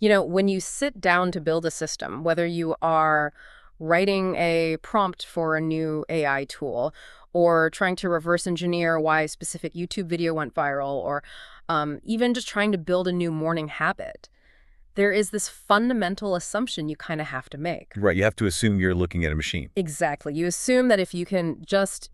When you sit down to build a system, whether you are writing a prompt for a new AI tool or trying to reverse engineer why a specific YouTube video went viral or even just trying to build a new morning habit, there is this fundamental assumption you kind of have to make. Right, you have to assume you're looking at a machine. Exactly. You assume that if you can just,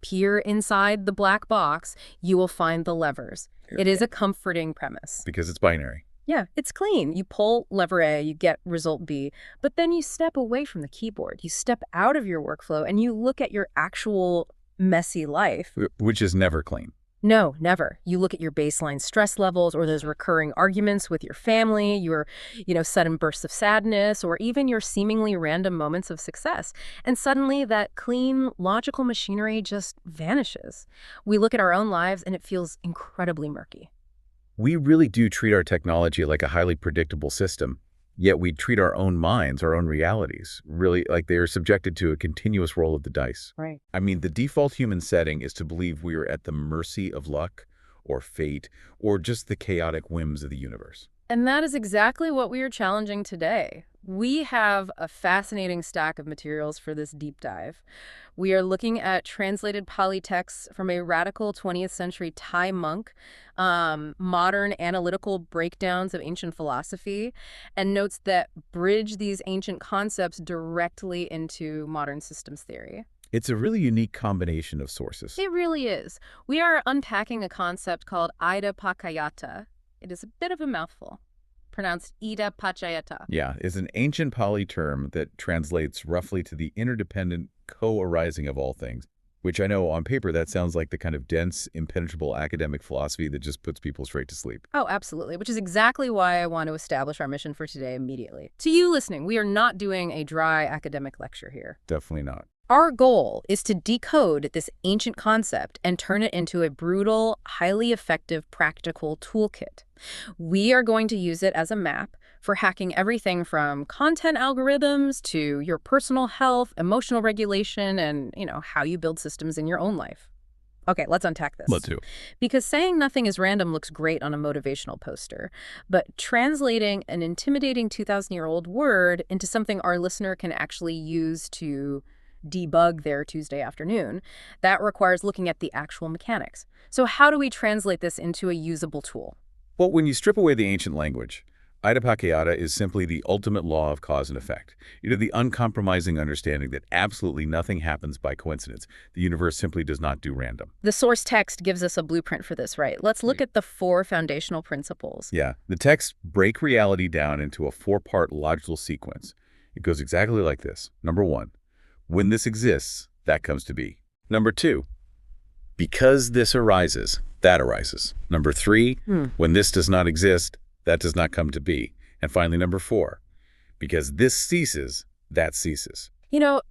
peer inside the black box, you will find the levers. It is a comforting premise. Because it's binary. Yeah, it's clean. You pull lever A, you get result B, but then you step away from the keyboard. You step out of your workflow and you look at your actual messy life. Which is never clean. No, never. You look at your baseline stress levels or those recurring arguments with your family, your, sudden bursts of sadness, or even your seemingly random moments of success. And suddenly that clean, logical machinery just vanishes. We look at our own lives and it feels incredibly murky. We really do treat our technology like a highly predictable system, yet we treat our own minds, our own realities, really like they are subjected to a continuous roll of the dice. Right. I mean, the default human setting is to believe we are at the mercy of luck or fate or just the chaotic whims of the universe. And that is exactly what we are challenging today. We have a fascinating stack of materials for this deep dive. We are looking at translated Pali texts from a radical 20th century Thai monk, modern analytical breakdowns of ancient philosophy, and notes that bridge these ancient concepts directly into modern systems theory. It's a really unique combination of sources. It really is. We are unpacking a concept called Ida Pakayata. It is a bit of a mouthful. Pronounced Ida Pachayata. Yeah, is an ancient Pali term that translates roughly to the interdependent co-arising of all things, which I know on paper that sounds like the kind of dense, impenetrable academic philosophy that just puts people straight to sleep. Oh, absolutely, which is exactly why I want to establish our mission for today immediately. To you listening, we are not doing a dry academic lecture here. Definitely not. Our goal is to decode this ancient concept and turn it into a brutal, highly effective, practical toolkit. We are going to use it as a map for hacking everything from content algorithms to your personal health, emotional regulation, and, how you build systems in your own life. Okay, let's unpack this. Let's do it. Because saying nothing is random looks great on a motivational poster, but translating an intimidating 2,000-year-old word into something our listener can actually use to debug their Tuesday afternoon, that requires looking at the actual mechanics. So how do we translate this into a usable tool? Well, when you strip away the ancient language, Idappaccayata is simply the ultimate law of cause and effect. The uncompromising understanding that absolutely nothing happens by coincidence. The universe simply does not do random. The source text gives us a blueprint for this, right? Let's look at the 4 foundational principles. Yeah, the texts break reality down into a 4-part logical sequence. It goes exactly like this. Number 1. When this exists, that comes to be. Number 2, because this arises, that arises. Number 3, when this does not exist, that does not come to be. And finally, number 4, because this ceases, that ceases.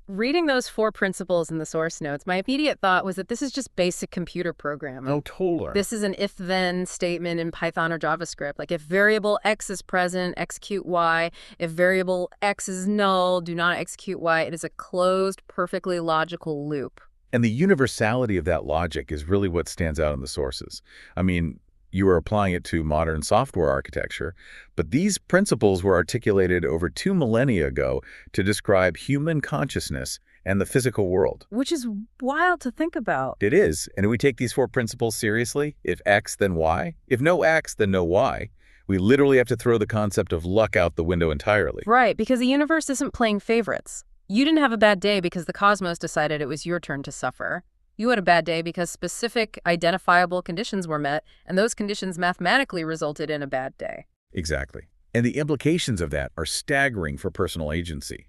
Reading those 4 principles in the source notes, my immediate thought was that this is just basic computer programming. Oh, totally. This is an if-then statement in Python or JavaScript. Like if variable X is present, execute Y. If variable X is null, do not execute Y. It is a closed, perfectly logical loop. And the universality of that logic is really what stands out in the sources. I mean, you are applying it to modern software architecture, but these principles were articulated over 2 millennia ago to describe human consciousness and the physical world. Which is wild to think about. It is. And if we take these 4 principles seriously, if X, then Y. If no X, then no Y. We literally have to throw the concept of luck out the window entirely. Right, because the universe isn't playing favorites. You didn't have a bad day because the cosmos decided it was your turn to suffer. You had a bad day because specific identifiable conditions were met, and those conditions mathematically resulted in a bad day. Exactly. And the implications of that are staggering for personal agency.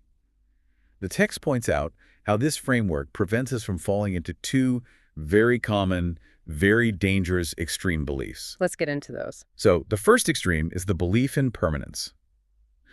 The text points out how this framework prevents us from falling into 2 very common, very dangerous extreme beliefs. Let's get into those. So the first extreme is the belief in permanence.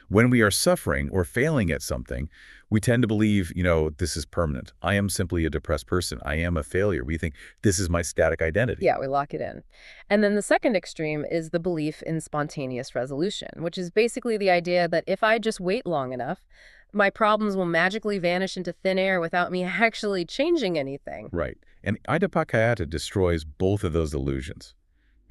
When we are suffering or failing at something, we tend to believe, this is permanent. I am simply a depressed person. I am a failure. We think this is my static identity. Yeah, we lock it in. And then the second extreme is the belief in spontaneous resolution, which is basically the idea that if I just wait long enough, my problems will magically vanish into thin air without me actually changing anything. Right. And Idappaccayata destroys both of those illusions.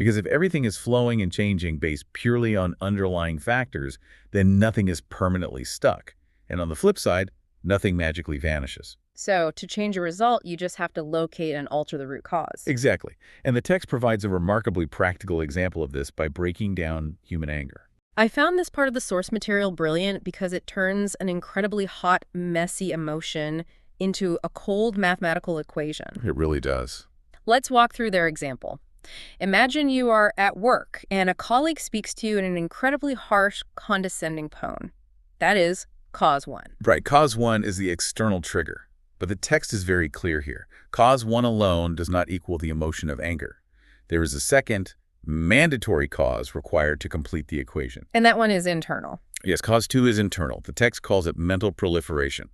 Because if everything is flowing and changing based purely on underlying factors, then nothing is permanently stuck. And on the flip side, nothing magically vanishes. So to change a result, you just have to locate and alter the root cause. Exactly. And the text provides a remarkably practical example of this by breaking down human anger. I found this part of the source material brilliant because it turns an incredibly hot, messy emotion into a cold mathematical equation. It really does. Let's walk through their example. Imagine you are at work and a colleague speaks to you in an incredibly harsh, condescending tone. That is cause one. Right. Cause one is the external trigger. But the text is very clear here. Cause one alone does not equal the emotion of anger. There is a second, mandatory cause required to complete the equation. And that one is internal. Yes, cause two is internal. The text calls it mental proliferation.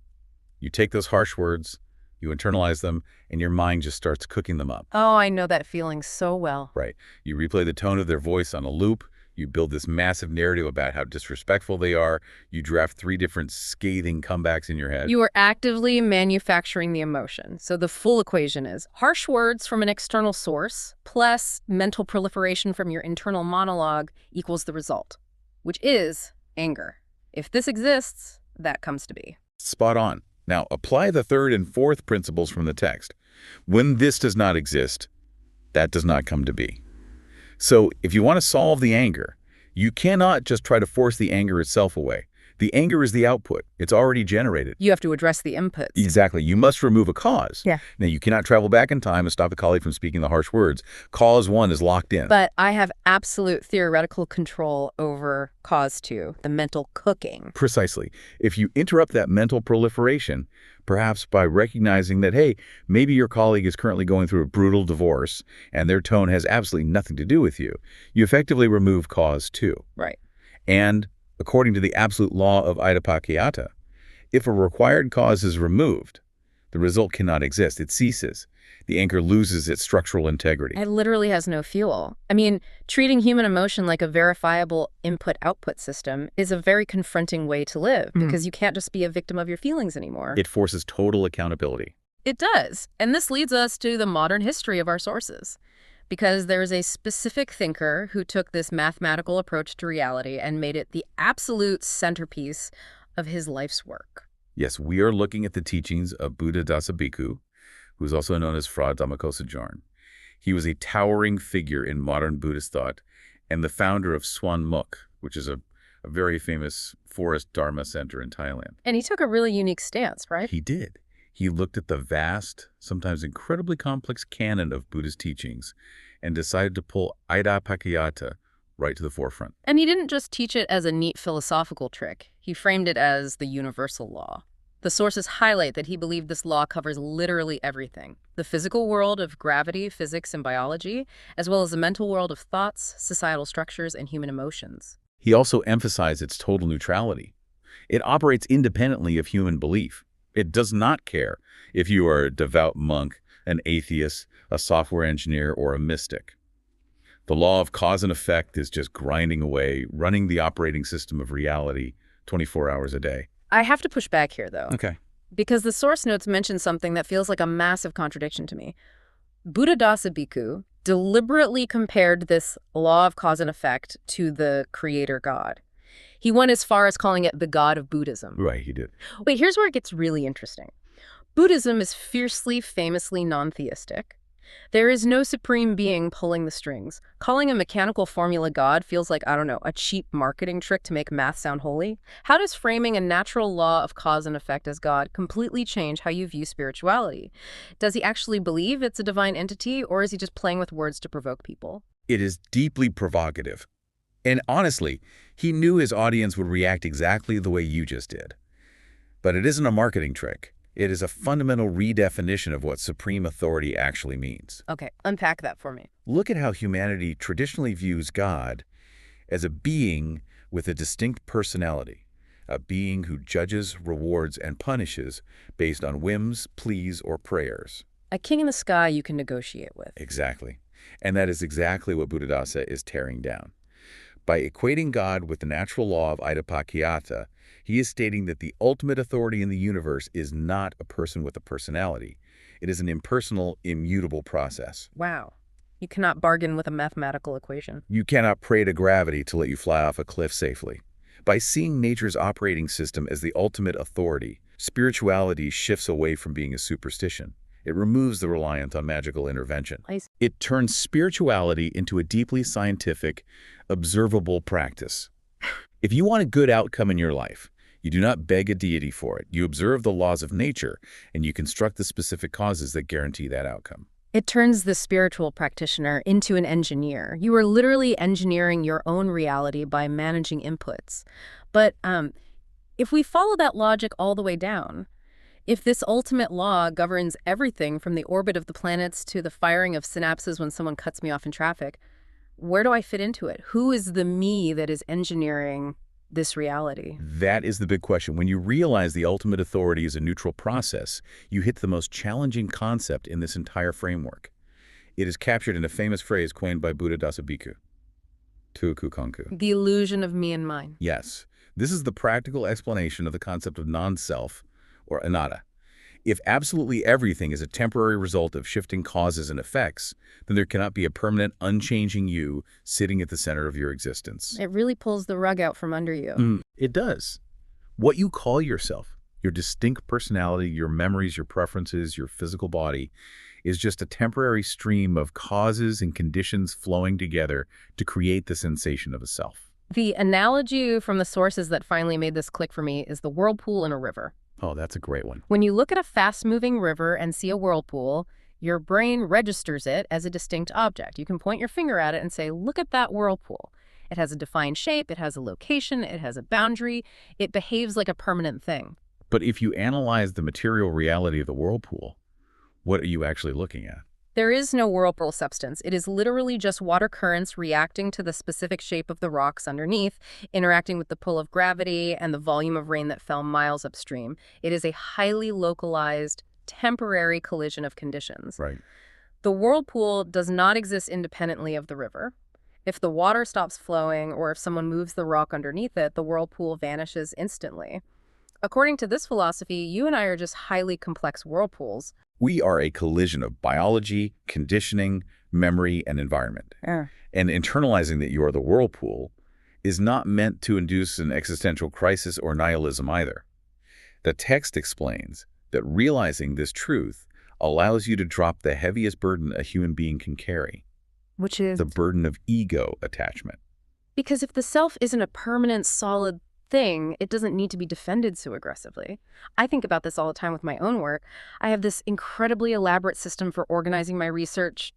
You take those harsh words, you internalize them, and your mind just starts cooking them up. Oh, I know that feeling so well. Right. You replay the tone of their voice on a loop. You build this massive narrative about how disrespectful they are. You draft 3 different scathing comebacks in your head. You are actively manufacturing the emotion. So the full equation is harsh words from an external source plus mental proliferation from your internal monologue equals the result, which is anger. If this exists, that comes to be. Spot on. Now, apply the 3rd and 4th principles from the text. When this does not exist, that does not come to be. So if you want to solve the anger, you cannot just try to force the anger itself away. The anger is the output. It's already generated. You have to address the inputs. Exactly. You must remove a cause. Yeah. Now, you cannot travel back in time and stop the colleague from speaking the harsh words. Cause one is locked in. But I have absolute theoretical control over cause two, the mental cooking. Precisely. If you interrupt that mental proliferation, perhaps by recognizing that, hey, maybe your colleague is currently going through a brutal divorce and their tone has absolutely nothing to do with you, you effectively remove cause two. Right. And according to the absolute law of Idappaccata, if a required cause is removed, the result cannot exist. It ceases. The anger loses its structural integrity. It literally has no fuel. I mean, treating human emotion like a verifiable input-output system is a very confronting way to live because you can't just be a victim of your feelings anymore. It forces total accountability. It does. And this leads us to the modern history of our sources. Because there's a specific thinker who took this mathematical approach to reality and made it the absolute centerpiece of his life's work. Yes, we are looking at the teachings of Buddhadasa Bhikkhu, who is also known as Fra Dhammakosa Jarn. He was a towering figure in modern Buddhist thought and the founder of Swan Muk, which is a very famous forest dharma center in Thailand. And he took a really unique stance, right? He did. He looked at the vast, sometimes incredibly complex canon of Buddhist teachings and decided to pull Idappaccata right to the forefront. And he didn't just teach it as a neat philosophical trick. He framed it as the universal law. The sources highlight that he believed this law covers literally everything. The physical world of gravity, physics, and biology, as well as the mental world of thoughts, societal structures, and human emotions. He also emphasized its total neutrality. It operates independently of human belief. It does not care if you are a devout monk, an atheist, a software engineer, or a mystic. The law of cause and effect is just grinding away, running the operating system of reality 24 hours a day. I have to push back here, though. Okay. Because the source notes mention something that feels like a massive contradiction to me. Buddhadasa Bhikkhu deliberately compared this law of cause and effect to the creator God. He went as far as calling it the God of Buddhism. Right, he did. Wait, here's where it gets really interesting. Buddhism is fiercely, famously non-theistic. There is no supreme being pulling the strings. Calling a mechanical formula God feels like, I don't know, a cheap marketing trick to make math sound holy. How does framing a natural law of cause and effect as God completely change how you view spirituality? Does he actually believe it's a divine entity, or is he just playing with words to provoke people? It is deeply provocative. And honestly, he knew his audience would react exactly the way you just did. But it isn't a marketing trick. It is a fundamental redefinition of what supreme authority actually means. Okay, unpack that for me. Look at how humanity traditionally views God as a being with a distinct personality, a being who judges, rewards, and punishes based on whims, pleas, or prayers. A king in the sky you can negotiate with. Exactly. And that is exactly what Buddhadasa is tearing down. By equating God with the natural law of Idappaccata, he is stating that the ultimate authority in the universe is not a person with a personality. It is an impersonal, immutable process. Wow. You cannot bargain with a mathematical equation. You cannot pray to gravity to let you fly off a cliff safely. By seeing nature's operating system as the ultimate authority, spirituality shifts away from being a superstition. It removes the reliance on magical intervention. It turns spirituality into a deeply scientific, observable practice. If you want a good outcome in your life, you do not beg a deity for it. You observe the laws of nature, and you construct the specific causes that guarantee that outcome. It turns the spiritual practitioner into an engineer. You are literally engineering your own reality by managing inputs. But if we follow that logic all the way down, if this ultimate law governs everything from the orbit of the planets to the firing of synapses when someone cuts me off in traffic, where do I fit into it? Who is the me that is engineering this reality? That is the big question. When you realize the ultimate authority is a neutral process, you hit the most challenging concept in this entire framework. It is captured in a famous phrase coined by Buddhadasa Bhikkhu, Tuaku Kanku. The illusion of me and mine. Yes, this is the practical explanation of the concept of non-self, or anatta. If absolutely everything is a temporary result of shifting causes and effects, then there cannot be a permanent, unchanging you sitting at the center of your existence. It really pulls the rug out from under you. It does. What you call yourself, your distinct personality, your memories, your preferences, your physical body, is just a temporary stream of causes and conditions flowing together to create the sensation of a self. The analogy from the sources that finally made this click for me is the whirlpool in a river. Oh, that's a great one. When you look at a fast-moving river and see a whirlpool, your brain registers it as a distinct object. You can point your finger at it and say, look at that whirlpool. It has a defined shape, it has a location, it has a boundary, it behaves like a permanent thing. But if you analyze the material reality of the whirlpool, what are you actually looking at? There is no whirlpool substance. It is literally just water currents reacting to the specific shape of the rocks underneath, interacting with the pull of gravity and the volume of rain that fell miles upstream. It is a highly localized, temporary collision of conditions. Right. The whirlpool does not exist independently of the river. If the water stops flowing or if someone moves the rock underneath it, the whirlpool vanishes instantly. According to this philosophy, you and I are just highly complex whirlpools. We are a collision of biology, conditioning, memory, and environment. Yeah. And internalizing that you are the whirlpool is not meant to induce an existential crisis or nihilism either. The text explains that realizing this truth allows you to drop the heaviest burden a human being can carry, Which is? the burden of ego attachment. Because if the self isn't a permanent, solid thing, it doesn't need to be defended so aggressively. I think about this all the time with my own work. I have this incredibly elaborate system for organizing my research,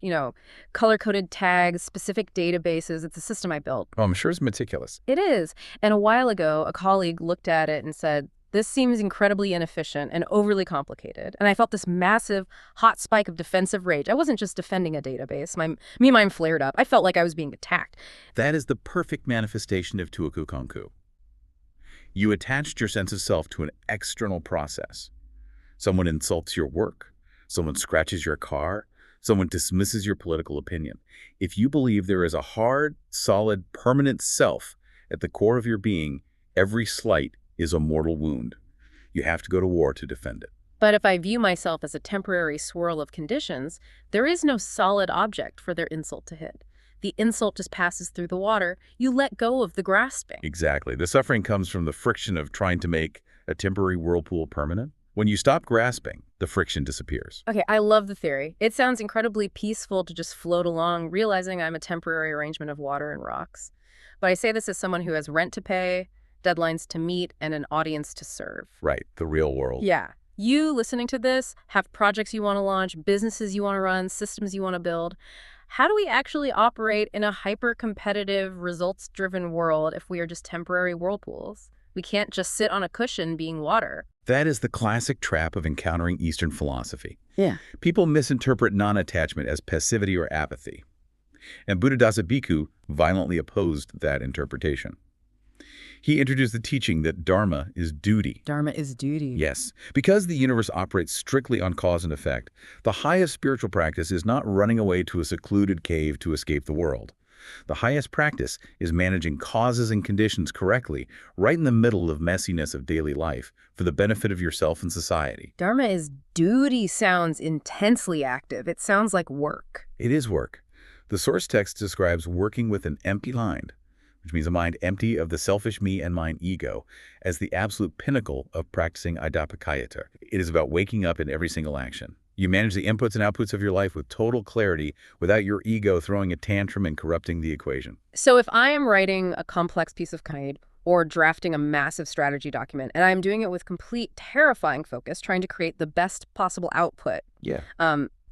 color-coded tags, specific databases. It's a system I built. Oh, I'm sure it's meticulous. It is. And a while ago, a colleague looked at it and said, this seems incredibly inefficient and overly complicated. And I felt this massive, hot spike of defensive rage. I wasn't just defending a database. My mind flared up. I felt like I was being attacked. That is the perfect manifestation of Tuaku Kanku. You attached your sense of self to an external process. Someone insults your work. Someone scratches your car. Someone dismisses your political opinion. If you believe there is a hard, solid, permanent self at the core of your being, every slight is a mortal wound. You have to go to war to defend it. But if I view myself as a temporary swirl of conditions, there is no solid object for their insult to hit. The insult just passes through the water. You let go of the grasping. Exactly. The suffering comes from the friction of trying to make a temporary whirlpool permanent. When you stop grasping, the friction disappears. Okay, I love the theory. It sounds incredibly peaceful to just float along, realizing I'm a temporary arrangement of water and rocks. But I say this as someone who has rent to pay, deadlines to meet, and an audience to serve. Right, the real world. Yeah. You, listening to this, have projects you want to launch, businesses you want to run, systems you want to build. How do we actually operate in a hyper-competitive, results-driven world if we are just temporary whirlpools? We can't just sit on a cushion being water. That is the classic trap of encountering Eastern philosophy. Yeah. People misinterpret non-attachment as passivity or apathy. And Buddhadasa Bhikkhu violently opposed that interpretation. He introduced the teaching that Dharma is duty. Dharma is duty. Yes. Because the universe operates strictly on cause and effect, the highest spiritual practice is not running away to a secluded cave to escape the world. The highest practice is managing causes and conditions correctly, right in the middle of messiness of daily life, for the benefit of yourself and society. Dharma is duty sounds intensely active. It sounds like work. It is work. The source text describes working with an empty mind, which means a mind empty of the selfish me and mine ego, as the absolute pinnacle of practicing Adapakayata. It is about waking up in every single action. You manage the inputs and outputs of your life with total clarity without your ego throwing a tantrum and corrupting the equation. So if I am writing a complex piece of code or drafting a massive strategy document, and I'm doing it with complete terrifying focus, trying to create the best possible output, Yeah.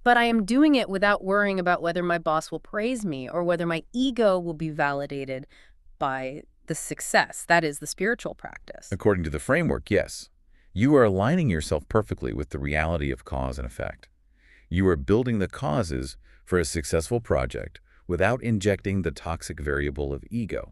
but I am doing it without worrying about whether my boss will praise me or whether my ego will be validated by the success. That is the spiritual practice. According to the framework, yes. You are aligning yourself perfectly with the reality of cause and effect. You are building the causes for a successful project without injecting the toxic variable of ego.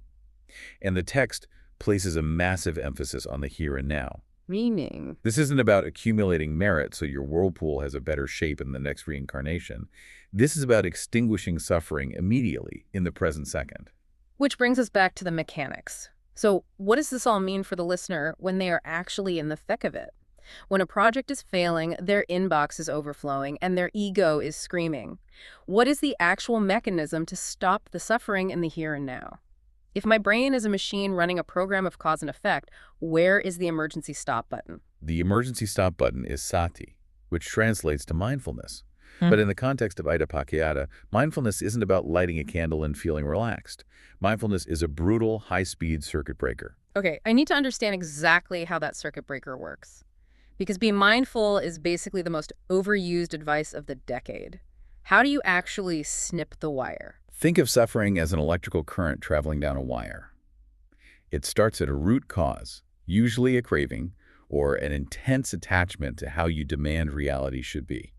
And the text places a massive emphasis on the here and now. Meaning? This isn't about accumulating merit so your whirlpool has a better shape in the next reincarnation. This is about extinguishing suffering immediately in the present second. Which brings us back to the mechanics. So what does this all mean for the listener when they are actually in the thick of it? When a project is failing, their inbox is overflowing, and their ego is screaming. What is the actual mechanism to stop the suffering in the here and now? If my brain is a machine running a program of cause and effect, where is the emergency stop button? The emergency stop button is sati, which translates to mindfulness. But in the context of Adapakayata, mindfulness isn't about lighting a candle and feeling relaxed. Mindfulness is a brutal, high-speed circuit breaker. Okay, I need to understand exactly how that circuit breaker works. Because being mindful is basically the most overused advice of the decade. How do you actually snip the wire? Think of suffering as an electrical current traveling down a wire. It starts at a root cause, usually a craving, or an intense attachment to how you demand reality should be.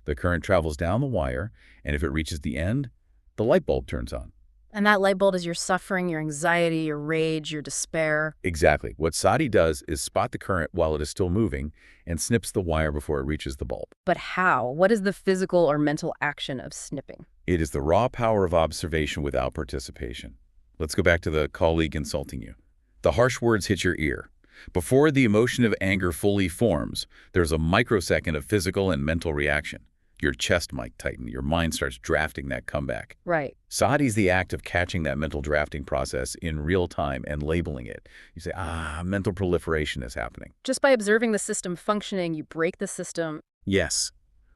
The current travels down the wire, and if it reaches the end, the light bulb turns on. And that light bulb is your suffering, your anxiety, your rage, your despair. Exactly. What sati does is spot the current while it is still moving and snips the wire before it reaches the bulb. But how? What is the physical or mental action of snipping? It is the raw power of observation without participation. Let's go back to the colleague insulting you. The harsh words hit your ear. Before the emotion of anger fully forms, there's a microsecond of physical and mental reaction. Your chest might tighten. Your mind starts drafting that comeback. Right. Sati is the act of catching that mental drafting process in real time and labeling it. You say, mental proliferation is happening. Just by observing the system functioning, you break the system. Yes.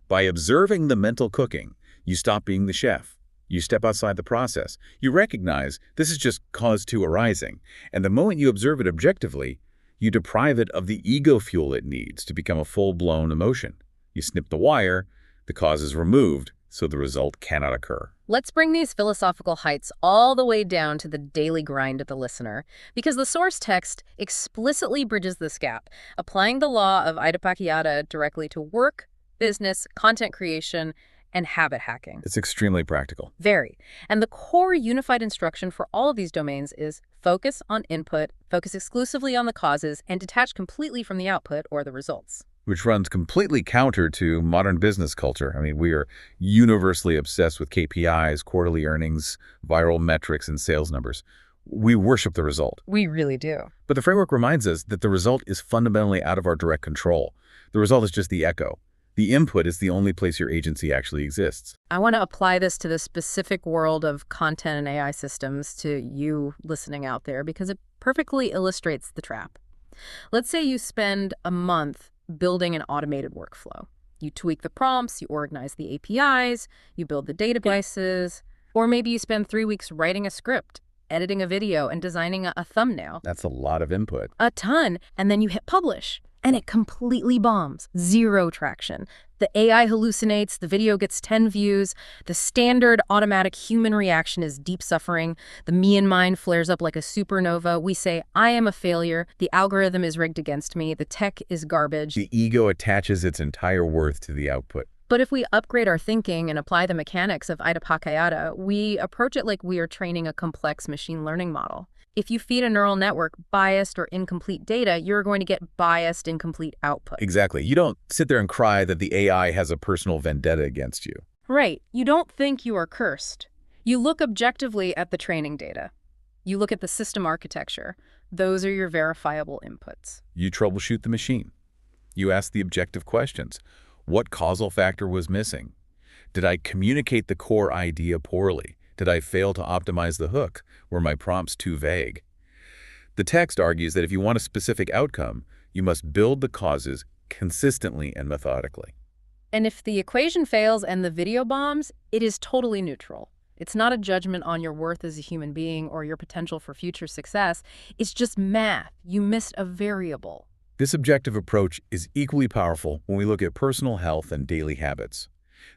By observing the mental cooking, you stop being the chef. You step outside the process. You recognize this is just cause 2 arising. And the moment you observe it objectively, you deprive it of the ego fuel it needs to become a full-blown emotion. You snip the wire. The cause is removed, so the result cannot occur. Let's bring these philosophical heights all the way down to the daily grind of the listener, because the source text explicitly bridges this gap, applying the law of Adapakayata directly to work, business, content creation, and habit hacking. It's extremely practical. Very. And the core unified instruction for all of these domains is focus on input, focus exclusively on the causes, and detach completely from the output or the results. Which runs completely counter to modern business culture. I mean, we are universally obsessed with KPIs, quarterly earnings, viral metrics, and sales numbers. We worship the result. We really do. But the framework reminds us that the result is fundamentally out of our direct control. The result is just the echo. The input is the only place your agency actually exists. I want to apply this to the specific world of content and AI systems to you listening out there because it perfectly illustrates the trap. Let's say you spend a month building an automated workflow. You tweak the prompts, you organize the APIs, you build the databases, or maybe you spend 3 weeks writing a script, editing a video, and designing a thumbnail. That's a lot of input. A ton. And then you hit publish, and it completely bombs. Zero traction. The AI hallucinates, the video gets 10 views, the standard automatic human reaction is deep suffering, the me and mine flares up like a supernova, we say, I am a failure, the algorithm is rigged against me, the tech is garbage. The ego attaches its entire worth to the output. But if we upgrade our thinking and apply the mechanics of Adapakayata, we approach it like we are training a complex machine learning model. If you feed a neural network biased or incomplete data, you're going to get biased, incomplete output. Exactly. You don't sit there and cry that the AI has a personal vendetta against you. Right. You don't think you are cursed. You look objectively at the training data. You look at the system architecture. Those are your verifiable inputs. You troubleshoot the machine. You ask the objective questions. What causal factor was missing? Did I communicate the core idea poorly? Did I fail to optimize the hook? Were my prompts too vague? The text argues that if you want a specific outcome, you must build the causes consistently and methodically. And if the equation fails and the video bombs, it is totally neutral. It's not a judgment on your worth as a human being or your potential for future success. It's just math. You missed a variable. This objective approach is equally powerful when we look at personal health and daily habits.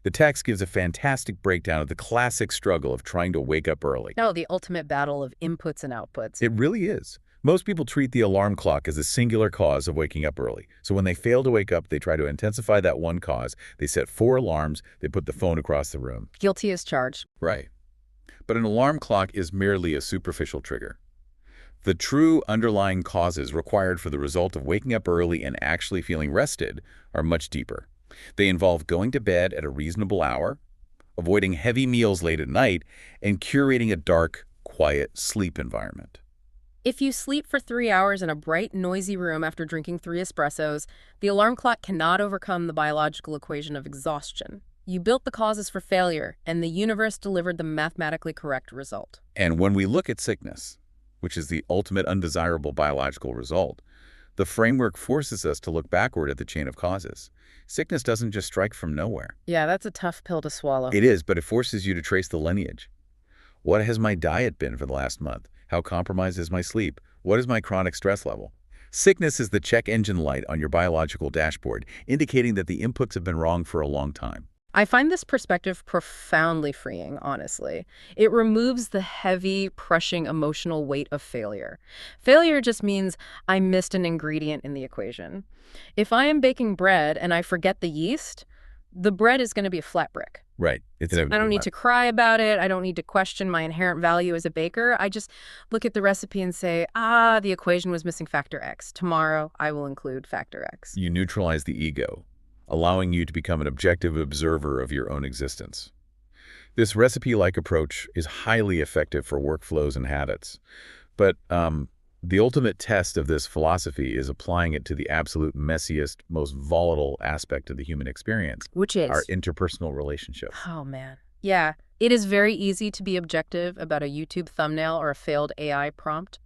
The text gives a fantastic breakdown of the classic struggle of trying to wake up early. Oh, the ultimate battle of inputs and outputs. It really is. Most people treat the alarm clock as a singular cause of waking up early. So when they fail to wake up, they try to intensify that one cause. They set 4 alarms. They put the phone across the room. Guilty as charged. Right. But an alarm clock is merely a superficial trigger. The true underlying causes required for the result of waking up early and actually feeling rested are much deeper. They involve going to bed at a reasonable hour, avoiding heavy meals late at night, and curating a dark, quiet sleep environment. If you sleep for 3 hours in a bright, noisy room after drinking 3 espressos, the alarm clock cannot overcome the biological equation of exhaustion. You built the causes for failure, and the universe delivered the mathematically correct result. And when we look at sickness, which is the ultimate undesirable biological result, the framework forces us to look backward at the chain of causes. Sickness doesn't just strike from nowhere. Yeah, that's a tough pill to swallow. It is, but it forces you to trace the lineage. What has my diet been for the last month? How compromised is my sleep? What is my chronic stress level? Sickness is the check engine light on your biological dashboard, indicating that the inputs have been wrong for a long time. I find this perspective profoundly freeing, honestly. It removes the heavy, crushing emotional weight of failure. Failure just means I missed an ingredient in the equation. If I am baking bread and I forget the yeast, the bread is going to be a flat brick. Right. I don't need to cry about it. I don't need to question my inherent value as a baker. I just look at the recipe and say, the equation was missing factor X. Tomorrow, I will include factor X. You neutralize the ego, allowing you to become an objective observer of your own existence. This recipe-like approach is highly effective for workflows and habits. But the ultimate test of this philosophy is applying it to the absolute messiest, most volatile aspect of the human experience. Which is? Our interpersonal relationships. Oh, man. Yeah, it is very easy to be objective about a YouTube thumbnail or a failed AI prompt.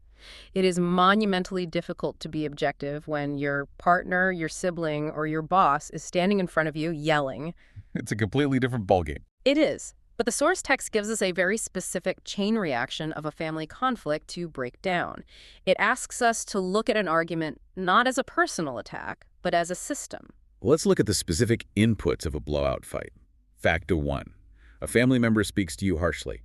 It is monumentally difficult to be objective when your partner, your sibling, or your boss is standing in front of you yelling. It's a completely different ballgame. It is. But the source text gives us a very specific chain reaction of a family conflict to break down. It asks us to look at an argument not as a personal attack, but as a system. Let's look at the specific inputs of a blowout fight. Factor 1. A family member speaks to you harshly.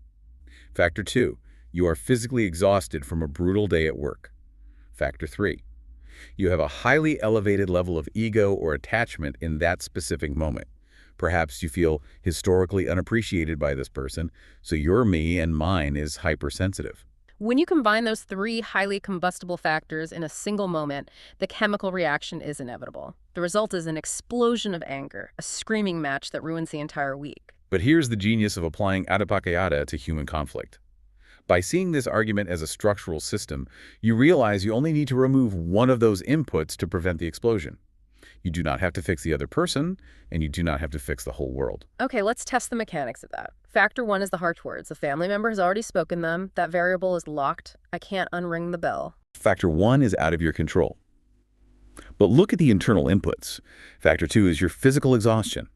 Factor 2. You are physically exhausted from a brutal day at work. Factor 3. You have a highly elevated level of ego or attachment in that specific moment. Perhaps you feel historically unappreciated by this person, so your me and mine is hypersensitive. When you combine those 3 highly combustible factors in a single moment, the chemical reaction is inevitable. The result is an explosion of anger, a screaming match that ruins the entire week. But here's the genius of applying adipakayata to human conflict. By seeing this argument as a structural system, you realize you only need to remove one of those inputs to prevent the explosion. You do not have to fix the other person, and you do not have to fix the whole world. Okay, let's test the mechanics of that. Factor 1 is the harsh words. The family member has already spoken them. That variable is locked. I can't unring the bell. Factor 1 is out of your control. But look at the internal inputs. Factor 2 is your physical exhaustion.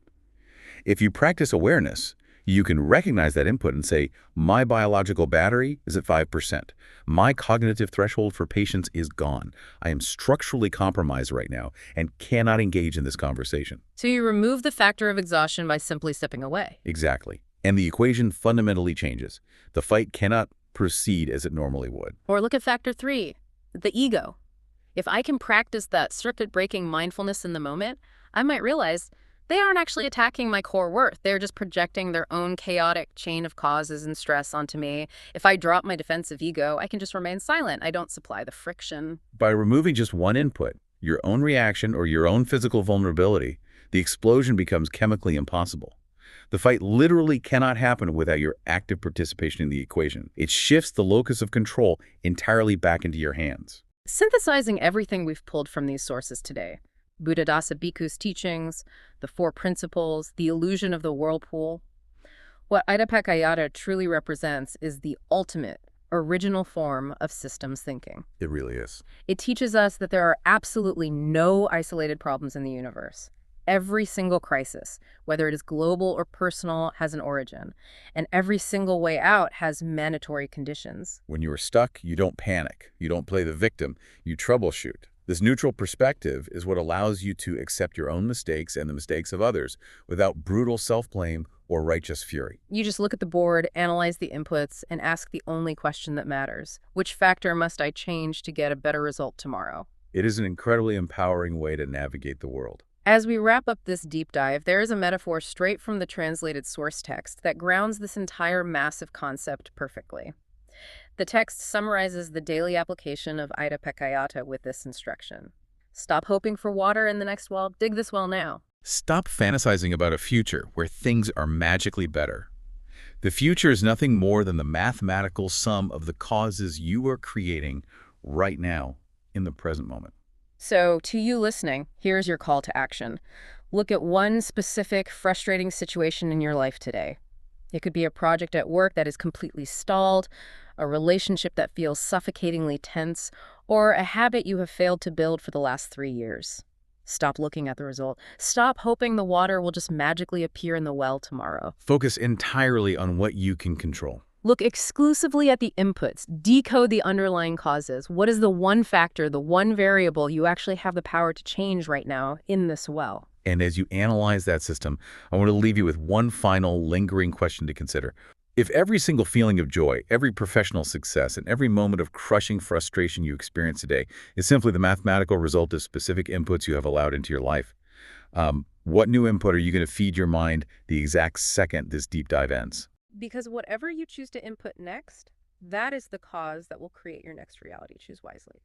If you practice awareness, you can recognize that input and say, my biological battery is at 5%. My cognitive threshold for patience is gone. I am structurally compromised right now and cannot engage in this conversation. So you remove the factor of exhaustion by simply stepping away. Exactly. And the equation fundamentally changes. The fight cannot proceed as it normally would. Or look at factor 3, the ego. If I can practice that circuit-breaking mindfulness in the moment, I might realize they aren't actually attacking my core worth. They're just projecting their own chaotic chain of causes and stress onto me. If I drop my defensive ego, I can just remain silent. I don't supply the friction. By removing just one input, your own reaction or your own physical vulnerability, the explosion becomes chemically impossible. The fight literally cannot happen without your active participation in the equation. It shifts the locus of control entirely back into your hands. Synthesizing everything we've pulled from these sources today, Buddhadasa Bhikkhu's teachings, the Four Principles, the illusion of the whirlpool. What Idappaccayata truly represents is the ultimate, original form of systems thinking. It really is. It teaches us that there are absolutely no isolated problems in the universe. Every single crisis, whether it is global or personal, has an origin, and every single way out has mandatory conditions. When you are stuck, you don't panic. You don't play the victim. You troubleshoot. This neutral perspective is what allows you to accept your own mistakes and the mistakes of others without brutal self-blame or righteous fury. You just look at the board, analyze the inputs, and ask the only question that matters. Which factor must I change to get a better result tomorrow? It is an incredibly empowering way to navigate the world. As we wrap up this deep dive, there is a metaphor straight from the translated source text that grounds this entire massive concept perfectly. The text summarizes the daily application of Idappaccayata with this instruction. Stop hoping for water in the next well, dig this well now. Stop fantasizing about a future where things are magically better. The future is nothing more than the mathematical sum of the causes you are creating right now in the present moment. So, to you listening, here's your call to action. Look at one specific, frustrating situation in your life today. It could be a project at work that is completely stalled, a relationship that feels suffocatingly tense, or a habit you have failed to build for the last 3 years. Stop looking at the result. Stop hoping the water will just magically appear in the well tomorrow. Focus entirely on what you can control. Look exclusively at the inputs. Decode the underlying causes. What is the one factor, the one variable you actually have the power to change right now in this well? And as you analyze that system, I want to leave you with one final lingering question to consider. If every single feeling of joy, every professional success, and every moment of crushing frustration you experience today is simply the mathematical result of specific inputs you have allowed into your life, what new input are you going to feed your mind the exact second this deep dive ends? Because whatever you choose to input next, that is the cause that will create your next reality. Choose wisely.